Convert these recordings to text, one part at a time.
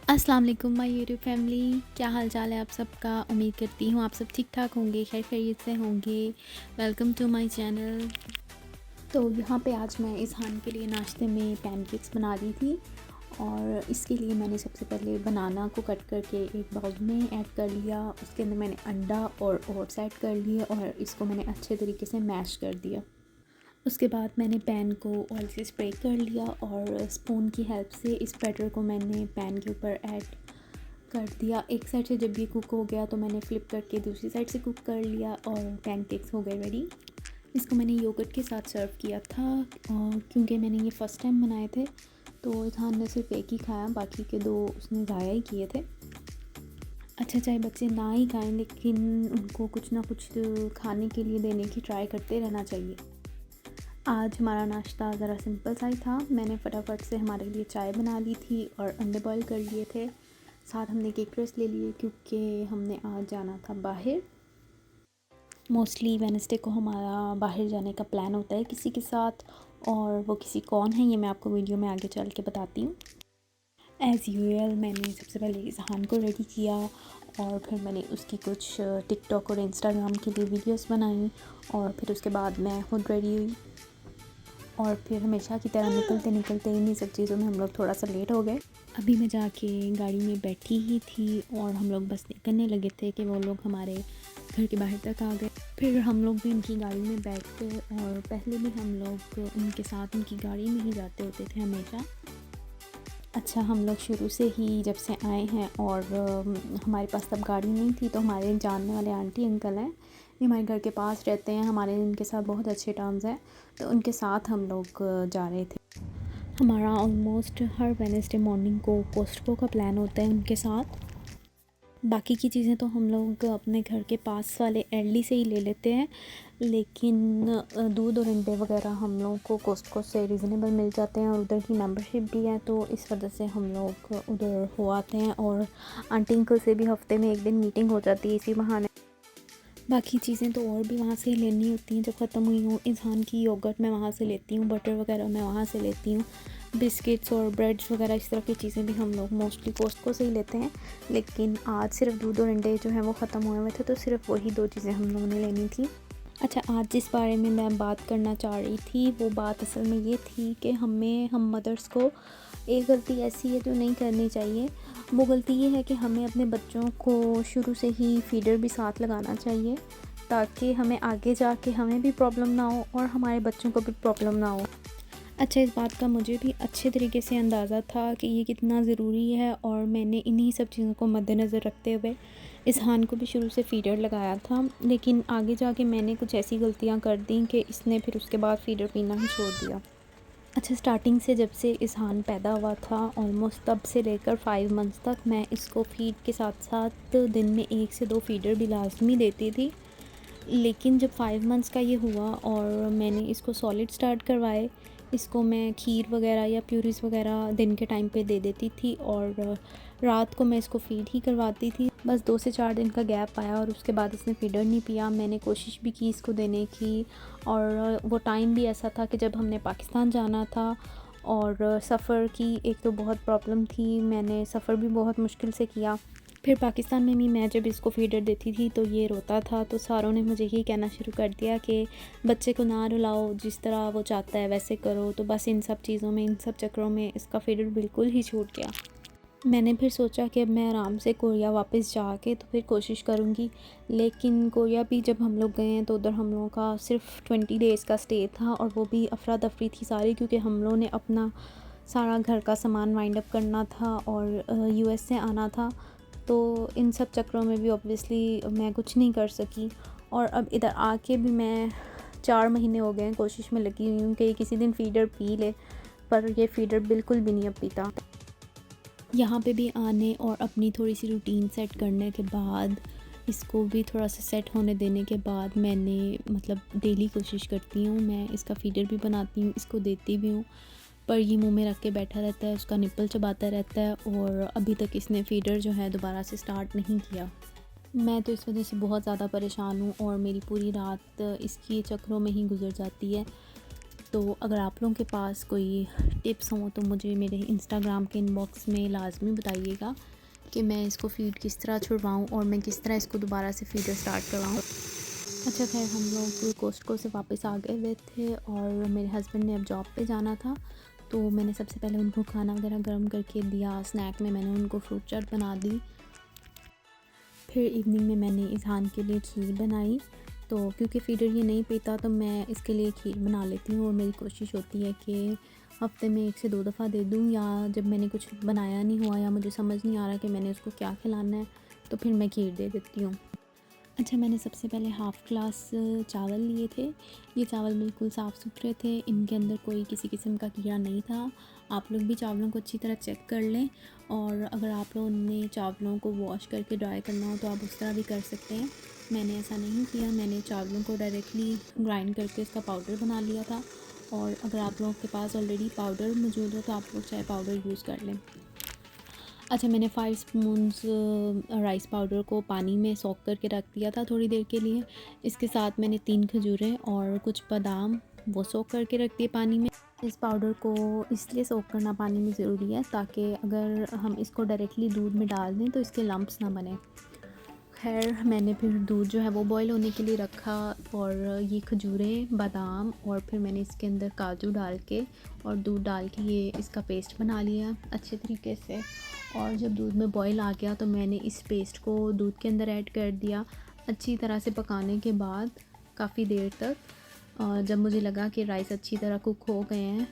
अस्सलाम वालेकुम my YouTube family, क्या हाल चाल है आप सबका। उम्मीद करती हूँ आप सब ठीक ठाक होंगे, खैर खैरियत से होंगे। Welcome to my channel. तो यहाँ पे आज मैं इज़हान के लिए नाश्ते में पैनकेक्स बना रही थी और इसके लिए मैंने सबसे पहले बनाना को कट करके एक बाउल में ऐड कर लिया। उसके अंदर मैंने अंडा और ओट्स ऐड कर लिए और इसको मैंने अच्छे तरीके से मैश कर दिया। उसके बाद मैंने पैन को ऑयल से स्प्रे कर लिया और स्पून की हेल्प से इस बैटर को मैंने पैन के ऊपर ऐड कर दिया। एक साइड से जब ये कुक हो गया तो मैंने फ्लिप करके दूसरी साइड से कुक कर लिया और पैनकेक्स हो गए रेडी। इसको मैंने योगर्ट के साथ सर्व किया था और क्योंकि मैंने ये फ़र्स्ट टाइम बनाए थे तो इज़हान ने सिर्फ एक ही खाया, बाकी के दो उसने ज़ाया ही किए थे। अच्छा, चाहे बच्चे ना ही खाएं लेकिन उनको कुछ ना कुछ खाने के लिए देने की ट्राई करते रहना चाहिए। आज हमारा नाश्ता ज़रा सिंपल सा ही था। मैंने फटाफट से हमारे लिए चाय बना ली थी और अंडे बॉईल कर लिए थे। साथ हमने केक ट्रेस ले लिए क्योंकि हमने आज जाना था बाहर। मोस्टली वेडनेसडे को हमारा बाहर जाने का प्लान होता है किसी के साथ, और वो किसी कौन है ये मैं आपको वीडियो में आगे चल के बताती हूँ। एज़ यूजुअल मैंने सबसे पहले इज़हान को रेडी किया और फिर मैंने उसकी कुछ टिकटॉक और इंस्टाग्राम के लिए वीडियोस बनाई और फिर उसके बाद मैं खुद रेडी हुई। और फिर हमेशा की तरह निकलते निकलते इन्हीं सब चीज़ों में हम लोग थोड़ा सा लेट हो गए। अभी मैं जाके गाड़ी में बैठी ही थी और हम लोग बस निकलने लगे थे कि वो लोग हमारे घर के बाहर तक आ गए। फिर हम लोग भी उनकी गाड़ी में बैठ गए और पहले भी हम लोग उनके साथ उनकी गाड़ी में ही जाते होते थे हमेशा। अच्छा, हम लोग शुरू से ही जब से आए हैं और हमारे पास तब गाड़ी नहीं थी, तो हमारे जानने वाले आंटी अंकल हैं, ये हमारे घर के पास रहते हैं, हमारे इनके साथ बहुत अच्छे टर्म्स हैं, तो उनके साथ हम लोग जा रहे थे। हमारा ऑलमोस्ट हर वेडनेसडे मॉर्निंग को कोस्टको का प्लान होता है उनके साथ। बाकी की चीज़ें तो हम लोग अपने घर के पास वाले एलडी से ही ले लेते हैं, लेकिन दूध और अंडे वगैरह हम लोग को कोस्टको से रीज़नेबल मिल जाते हैं और उधर की मेंबरशिप भी है, तो इस वजह से हम लोग उधर हो आते हैं और आंटी अंकल से भी हफ्ते में एक दिन मीटिंग हो जाती है इसी बहाने। बाकी चीज़ें तो और भी वहाँ से लेनी होती हैं जब ख़त्म हुई हूँ। इज़हान की योगर्ट मैं वहाँ से लेती हूँ, बटर वगैरह मैं वहाँ से लेती हूँ, बिस्किट्स और ब्रेड्स वगैरह इस तरह की चीज़ें भी हम लोग मोस्टली कोस्टको से ही लेते हैं। लेकिन आज सिर्फ दूध और अंडे जो हैं वो ख़त्म हुए हुए थे, तो सिर्फ वही दो चीज़ें हम लोगों ने लेनी थी। अच्छा, आज जिस बारे में मैं बात करना चाह रही थी वो बात असल में ये थी कि हम मदर्स को एक गलती ऐसी है जो नहीं करनी चाहिए। वो गलती ये है कि हमें अपने बच्चों को शुरू से ही फीडर भी साथ लगाना चाहिए, ताकि हमें आगे जाके हमें भी प्रॉब्लम ना हो और हमारे बच्चों को भी प्रॉब्लम ना हो। अच्छा, इस बात का मुझे भी अच्छे तरीके से अंदाज़ा था कि ये कितना ज़रूरी है और मैंने इन्हीं सब चीज़ों को मद्देनज़र रखते हुए इज़हान को भी शुरू से फ़ीडर लगाया था। लेकिन आगे जाके मैंने कुछ ऐसी गलतियाँ कर दी कि इसने फिर उसके बाद फ़ीडर पीना ही छोड़ दिया। अच्छा, स्टार्टिंग से जब से इज़हान पैदा हुआ था ऑलमोस्ट तब से लेकर 5 मंथ्स तक मैं इसको फ़ीड के साथ साथ दिन में 1 से 2 फ़ीडर भी लाज़मी देती थी। लेकिन जब 5 मंथ्स का ये हुआ और मैंने इसको सॉलिड स्टार्ट करवाए, इसको मैं खीर वगैरह या प्यूरीज़ वगैरह दिन के टाइम पे दे देती थी और रात को मैं इसको फ़ीड ही करवाती थी। बस 2 से 4 दिन का गैप आया और उसके बाद इसने फ़ीडर नहीं पिया। मैंने कोशिश भी की इसको देने की और वो टाइम भी ऐसा था कि जब हमने पाकिस्तान जाना था और सफ़र की एक तो बहुत प्रॉब्लम थी, मैंने सफ़र भी बहुत मुश्किल से किया। फिर पाकिस्तान में भी मैं जब इसको फ़ीडर देती थी तो ये रोता था, तो सारों ने मुझे यही कहना शुरू कर दिया कि बच्चे को ना रुलाओ, जिस तरह वो चाहता है वैसे करो। तो बस इन सब चीज़ों में, इन सब चक्करों में इसका फ़ीडर बिल्कुल ही छूट गया। मैंने फिर सोचा कि अब मैं आराम से कोरिया वापस जाके तो फिर कोशिश करूँगी। लेकिन कोरिया भी जब हम लोग गए हैं तो उधर हम लोगों का सिर्फ 20 डेज़ का स्टे था और वो भी अफरा तफरी थी सारी, क्योंकि हम लोगों ने अपना सारा घर का सामान वाइंड अप करना था और यूएस से आना था। तो इन सब चक्करों में भी ऑब्वियसली मैं कुछ नहीं कर सकी और अब इधर आके भी मैं 4 महीने हो गए हैं कोशिश में लगी हुई हूँ कि ये किसी दिन फ़ीडर पी ले, पर ये फ़ीडर बिल्कुल भी नहीं अब पीता। यहाँ पे भी आने और अपनी थोड़ी सी रूटीन सेट करने के बाद, इसको भी थोड़ा सा सेट होने देने के बाद मैंने मतलब डेली कोशिश करती हूँ, मैं इसका फ़ीडर भी बनाती हूँ, इसको देती भी हूँ, पर ये मुंह में रख के बैठा रहता है, उसका निप्पल चबाता रहता है और अभी तक इसने फ़ीडर जो है दोबारा से स्टार्ट नहीं किया। मैं तो इस वजह से बहुत ज़्यादा परेशान हूँ और मेरी पूरी रात इसके चक्करों में ही गुजर जाती है। तो अगर आप लोगों के पास कोई टिप्स हों तो मुझे मेरे इंस्टाग्राम के इनबॉक्स में लाजमी बताइएगा कि मैं इसको फ़ीड किस तरह छुड़वाऊँ और मैं किस तरह इसको दोबारा से फ़ीडर स्टार्ट करवाऊँ। अच्छा खैर, हम लोग कोस्टको से वापस आ गए हुए थे और मेरे हस्बैंड ने अब जॉब पे जाना था, तो मैंने सबसे पहले उनको खाना वगैरह गर्म करके दिया। स्नैक में मैंने उनको फ्रूट चाट बना दी। फिर इवनिंग में मैंने इज़हान के लिए खीर बनाई। तो क्योंकि फ़ीडर ये नहीं पीता तो मैं इसके लिए खीर बना लेती हूँ और मेरी कोशिश होती है कि हफ़्ते में 1 से 2 दफ़ा दे दूँ, या जब मैंने कुछ बनाया नहीं हुआ या मुझे समझ नहीं आ रहा कि मैंने उसको क्या खिलाना है तो फिर मैं खीर दे देती हूँ। अच्छा, मैंने सबसे पहले हाफ़ ग्लास चावल लिए थे। ये चावल बिल्कुल साफ़ सुथरे थे, इनके अंदर कोई किसी किस्म का कीड़ा नहीं था। आप लोग भी चावलों को अच्छी तरह चेक कर लें, और अगर आप लोगों ने चावलों को वॉश करके ड्राई करना हो तो आप उस तरह भी कर सकते हैं। मैंने ऐसा नहीं किया, मैंने चावलों को डायरेक्टली ग्राइंड करके इसका पाउडर बना लिया था। और अगर आप लोगों के पास ऑलरेडी पाउडर मौजूद हो तो आप लोग चाहे पाउडर यूज़ कर लें। अच्छा, मैंने 5 स्पून्स राइस पाउडर को पानी में सोक करके रख दिया था थोड़ी देर के लिए। इसके साथ मैंने 3 खजूरें और कुछ बादाम वो सोक करके रख दिए पानी में। इस पाउडर को इसलिए सोक करना पानी में ज़रूरी है ताकि अगर हम इसको डायरेक्टली दूध में डाल दें तो इसके लम्प्स ना बने। खैर, मैंने फिर दूध जो है वो बॉईल होने के लिए रखा, और ये खजूरें, बादाम और फिर मैंने इसके अंदर काजू डाल के और दूध डाल के ये इसका पेस्ट बना लिया अच्छे तरीके से। और जब दूध में बॉईल आ गया तो मैंने इस पेस्ट को दूध के अंदर ऐड कर दिया। अच्छी तरह से पकाने के बाद काफ़ी देर तक, जब मुझे लगा कि राइस अच्छी तरह कुक हो गए हैं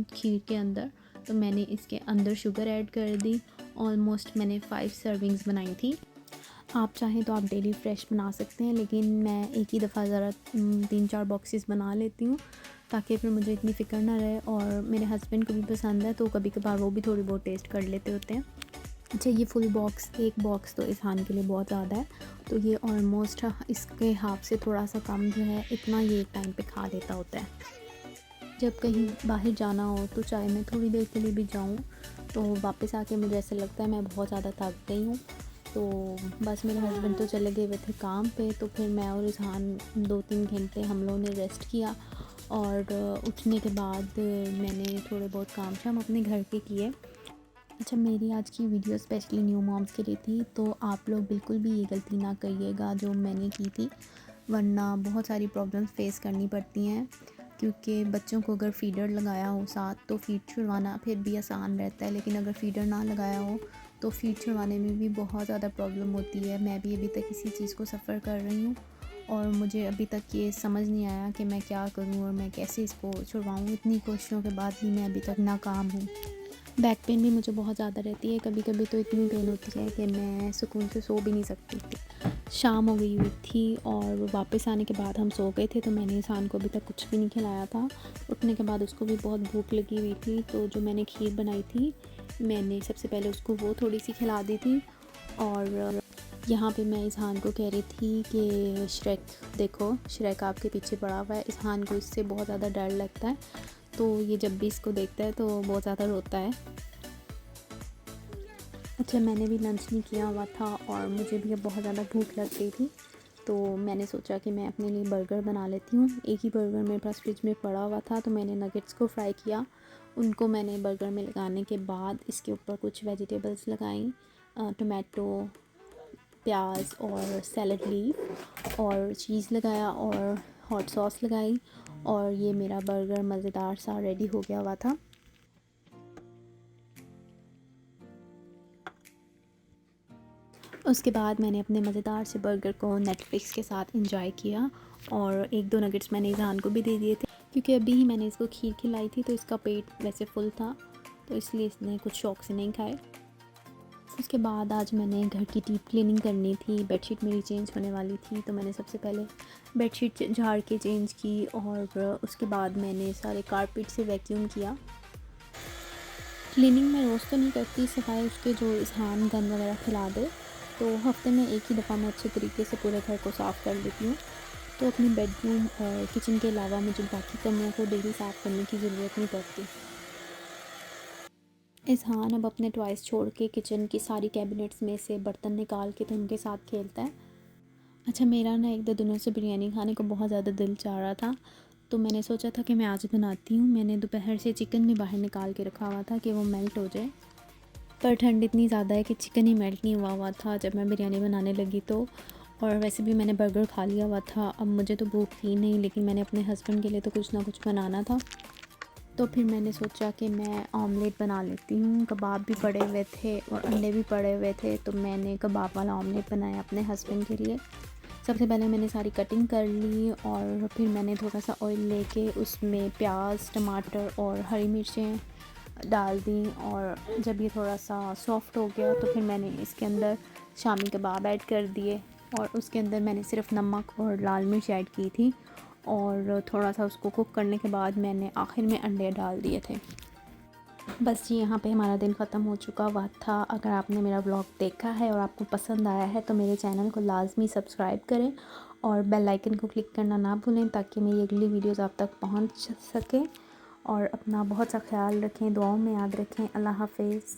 खीर के अंदर, तो मैंने इसके अंदर शुगर ऐड कर दी। ऑलमोस्ट मैंने 5 सर्विंग्स बनाई थी। आप चाहें तो आप डेली फ्रेश बना सकते हैं, लेकिन मैं एक ही दफ़ा ज़रा 3-4 बॉक्सेस बना लेती हूँ ताकि फिर मुझे इतनी फ़िक्र ना रहे। और मेरे हस्बैंड को भी पसंद है तो कभी कभार वो भी थोड़ी बहुत टेस्ट कर लेते होते हैं। अच्छा, ये फुल बॉक्स, एक बॉक्स तो इज़हान के लिए बहुत ज़्यादा है, तो ये ऑलमोस्ट इसके हाफ से थोड़ा सा कम जो है, इतना ये एक टाइम पे खा लेता होता है। जब कहीं बाहर जाना हो तो चाहे मैं थोड़ी देर के लिए भी जाऊँ तो वापस आके मुझे ऐसा लगता है मैं बहुत ज़्यादा थक गई हूँ। तो बस मेरे हस्बैंड तो चले गए हुए थे काम पे, तो फिर मैं और इज़हान 2-3 घंटे हम लोगों ने रेस्ट किया। और उठने के बाद मैंने थोड़े बहुत काम शाम अपने घर के किए। अच्छा, मेरी आज की वीडियो स्पेशली न्यू मॉम्स के लिए थी, तो आप लोग बिल्कुल भी ये गलती ना करिएगा जो मैंने की थी, वरना बहुत सारी प्रॉब्लम्स फेस करनी पड़ती हैं। क्योंकि बच्चों को अगर फ़ीडर लगाया हो साथ तो फ़ीड छुड़वाना फिर भी आसान रहता है, लेकिन अगर फ़ीडर ना लगाया हो तो फ़ीड छुड़वाने में भी बहुत ज़्यादा प्रॉब्लम होती है। मैं भी अभी तक इसी चीज़ को सफ़र कर रही हूँ और मुझे अभी तक ये समझ नहीं आया कि मैं क्या करूँ और मैं कैसे इसको छुड़वाऊँ। इतनी कोशिशों के बाद भी मैं अभी तक नाकाम हूँ। बैक पेन भी मुझे बहुत ज़्यादा रहती है, कभी कभी तो इतनी पेन होती है कि मैं सुकून से सो भी नहीं सकती थी। शाम हो गई हुई थी और वापस आने के बाद हम सो गए थे, तो मैंने इज़हान को अभी तक कुछ भी नहीं खिलाया था। उठने के बाद उसको भी बहुत भूख लगी हुई थी, तो जो मैंने खीर बनाई थी मैंने सबसे पहले उसको वो थोड़ी सी खिला दी थी। और यहाँ पे मैं इज़हान को कह रही थी कि श्रेक देखो, श्रेक आपके पीछे पड़ा हुआ है। इज़हान को इससे बहुत ज़्यादा डर लगता है, तो ये जब भी इसको देखता है तो बहुत ज़्यादा रोता है। अच्छा, मैंने भी लंच नहीं किया हुआ था और मुझे भी अब बहुत ज़्यादा भूख लग गई थी, तो मैंने सोचा कि मैं अपने लिए बर्गर बना लेती हूँ। एक ही बर्गर मेरे पास फ्रिज में पड़ा हुआ था, तो मैंने नगेट्स को फ्राई किया। उनको मैंने बर्गर में लगाने के बाद इसके ऊपर कुछ वेजिटेबल्स लगाई, टोमेटो, प्याज और सैलड लीफ, और चीज़ लगाया और हॉट सॉस लगाई, और ये मेरा बर्गर मज़ेदार सा रेडी हो गया हुआ था। उसके बाद मैंने अपने मज़ेदार से बर्गर को नेटफ्लिक्स के साथ एंजॉय किया, और 1-2 नगेट्स मैंने इज़हान को भी दे दिए थे क्योंकि अभी ही मैंने इसको खीर खिलाई थी तो इसका पेट वैसे फुल था, तो इसलिए इसने कुछ शौक से नहीं खाए। उसके बाद आज मैंने घर की डीप क्लीनिंग करनी थी, बेडशीट मेरी चेंज होने वाली थी, तो मैंने सबसे पहले बेडशीट झाड़ के चेंज की, और उसके बाद मैंने सारे कारपेट से वैक्यूम किया। क्लीनिंग मैं रोज़ तो नहीं करती, सिवाय उसके जो इज़हान गंद वगैरह खिला दे, तो हफ़्ते में एक ही दफ़ा मैं अच्छे तरीके से पूरे घर को साफ़ कर लेती हूँ। तो अपनी बेडरूम और किचन के अलावा मुझे बाकी कमरों को डेली साफ़ करने की ज़रूरत नहीं पड़ती। इज़हान अब अपने टॉयज़ छोड़ के किचन की सारी कैबिनेट्स में से बर्तन निकाल के तो उनके साथ खेलता है। अच्छा, मेरा ना 1-2 दिनों से बिरयानी खाने को बहुत ज़्यादा दिल चाह रहा था, तो तो मैंने सोचा था कि मैं आज बनाती हूँ। मैंने दोपहर से चिकन भी बाहर निकाल के रखा हुआ था कि वो मेल्ट हो जाए, पर ठंड इतनी ज़्यादा है कि चिकन ही मेल्ट नहीं हुआ था जब मैं बिरयानी बनाने लगी तो। और वैसे भी मैंने बर्गर खा लिया हुआ था, अब मुझे तो भूख थी नहीं, लेकिन मैंने अपने हस्बैंड के लिए तो कुछ ना कुछ बनाना था। तो फिर मैंने सोचा कि मैं ऑमलेट बना लेती हूँ। कबाब भी पड़े हुए थे और अंडे भी पड़े हुए थे, तो मैंने कबाब वाला ऑमलेट बनाया अपने हस्बैंड के लिए। सबसे पहले मैंने सारी कटिंग कर ली और फिर मैंने थोड़ा सा ऑयल लेके उसमें प्याज, टमाटर और हरी मिर्चें डाल दी। और जब ये थोड़ा सा सॉफ़्ट हो गया तो फिर मैंने इसके अंदर शामी कबाब ऐड कर दिए, और उसके अंदर मैंने सिर्फ नमक और लाल मिर्च ऐड की थी, और थोड़ा सा उसको कुक करने के बाद मैंने आखिर में अंडे डाल दिए थे। बस जी, यहाँ पे हमारा दिन ख़त्म हो चुका हुआ था। अगर आपने मेरा व्लॉग देखा है और आपको पसंद आया है तो मेरे चैनल को लाज़मी सब्सक्राइब करें और बेल आइकन को क्लिक करना ना भूलें, ताकि मेरी अगली वीडियोज़ आप तक पहुँच सके। और अपना बहुत सा ख्याल रखें, दुआओं में याद रखें। अल्लाह हाफ़िज़।